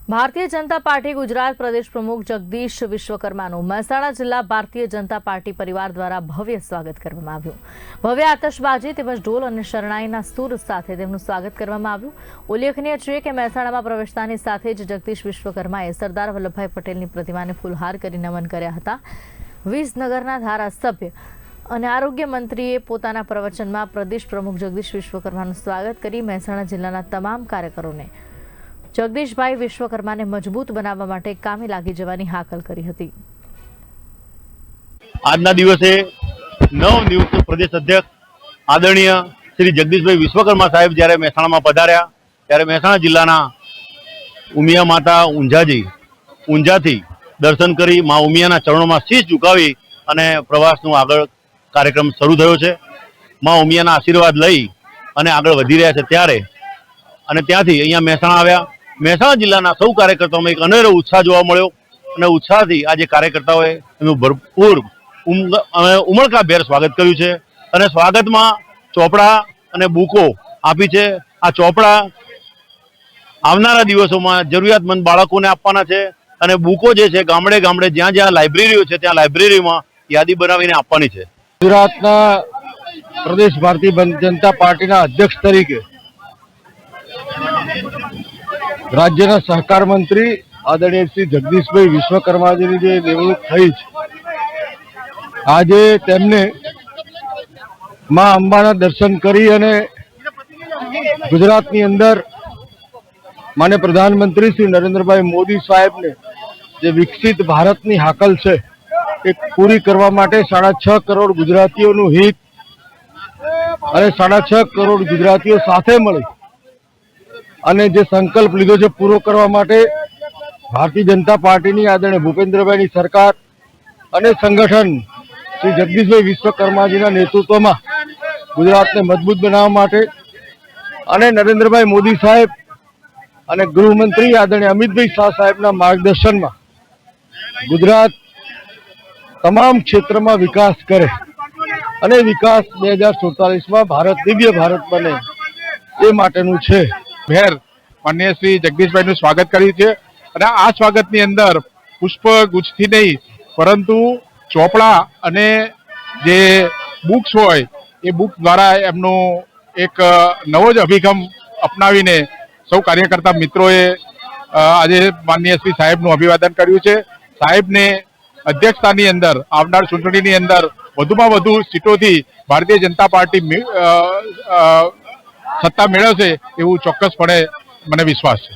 Bharatiya Janata party Gujarat પ્રદેશ પ્રમુખ જગદીશ વિશ્વકર્માનું મહેસાણા જિલ્લા Bharatiya Janata party પરિવાર દ્વારા ભવ્ય સ્વાગત કરવામાં આવ્યું। ભવ્ય આતશબાજી તેમજ ઢોલ અને શરણાઈના સૂર સાથે તેમનું સ્વાગત કરવામાં આવ્યું। ઉલ્લેખનીય છે કે મહેસાણામાં પ્રવેશતાની સાથે જ જગદીશ વિશ્વકર્માએ સરદાર વલ્લભભાઈ પટેલની પ્રતિમાને ફૂલહાર કરી નમન કર્યા હતા। વિસનગરના ધારાસભ્ય અને આરોગ્ય મંત્રીએ પોતાના પ્રવચનમાં પ્રદેશ પ્રમુખ જગદીશ વિશ્વકર્માનું સ્વાગત કરી મહેસાણા જિલ્લાના તમામ કાર્યકરોને જગદીશભાઈ વિશ્વકર્માને મજબૂત બનાવવા માટે કામે લાગી જવાની હાકલ કરી હતી। આજના દિવસે નવનિયુક્ત પ્રદેશ અધ્યક્ષ આદરણીય શ્રી જગદીશભાઈ વિશ્વકર્મા સાહેબ જ્યારે મહેસાણામાં પધાર્યા ત્યારે મહેસાણા જિલ્લાના ઉમિયા માતા ઊંઝાથી દર્શન કરી મા ઉમિયાના ચરણોમાં શીશ ઝુકાવી અને પ્રવાસનો આગળ કાર્યક્રમ શરૂ થયો છે। મા ઉમિયાના આશીર્વાદ લઈ અને આગળ વધી રહ્યા છે ત્યારે અને ત્યાંથી અહીંયા મહેસાણા આવ્યા। મહેસાણા જિલ્લાના સૌ કાર્યકર્તાઓમાં એક અનેરો ઉત્સાહ જોવા મળ્યો અને ઉત્સાહથી આજે કાર્યકર્તાઓએ એનું ભરપૂર ઉમળકાભેર સ્વાગત કર્યું છે અને સ્વાગતમાં ચોપડા અને બુકો આપી છે। આ ચોપડા આવનારા દિવસોમાં જરૂરિયાતમંદ બાળકોને આપવાના છે અને બુકો જે છે ગામડે ગામડે જ્યાં જ્યાં લાઇબ્રેરીઓ છે ત્યાં લાઇબ્રેરીમાં યાદી બનાવીને આપવાની છે। ગુજરાતના પ્રદેશ ભારતીય જનતા પાર્ટીના અધ્યક્ષ તરીકે રાજ્યના સહકાર મંત્રી આદરણીય શ્રી જગદીશભાઈ વિશ્વકર્માજીની જે નિમણૂક થઈ છે, આજે તેમને મા અંબાના દર્શન કરી અને ગુજરાતની અંદર માનનીય પ્રધાનમંત્રી શ્રી નરેન્દ્રભાઈ મોદી સાહેબને જે વિકસિત ભારતની હાકલ છે એ પૂરી કરવા માટે 6.5 કરોડ ગુજરાતીઓનું હિત અને 6.5 કરોડ ગુજરાતીઓ સાથે મળી અને જે સંકલ્પ લીધો છે પૂરો કરવા માટે ભારતીય જનતા પાર્ટીની આદરણીય ભૂપેન્દ્રભાઈની સરકાર અને સંગઠન શ્રી જગદીશભાઈ વિશ્વકર્માજીના નેતૃત્વમાં ગુજરાતને મજબૂત બનાવવા માટે અને નરેન્દ્રભાઈ મોદી સાહેબ અને ગૃહમંત્રી આદરણીય અમિતભાઈ શાહ સાહેબના માર્ગદર્શનમાં ગુજરાત તમામ ક્ષેત્રમાં વિકાસ કરે અને વિકાસ 2047માં ભારત દિવ્ય ભારત બને એ માટેનું છે। ભેર માનનીય શ્રી જગદીશભાઈનું સ્વાગત કર્યું છે અને આ સ્વાગતની અંદર પુષ્પગુચ્છથી નહીં પરંતુ ચોપડા અને જે બુક્સ હોય એ બુક દ્વારા એમનો એક નવો જ અભિગમ અપનાવીને સૌ કાર્યકર્તા મિત્રોએ આજે માનનીય શ્રી સાહેબનું અભિવાદન કર્યું છે। સાહેબને અધ્યક્ષતાની અંદર આવનાર ચૂંટણીની અંદર વધુમાં વધુ સીટોથી ભારતીય જનતા પાર્ટી સત્તા મેળવશે એવું ચોક્કસપણે મને વિશ્વાસ છે।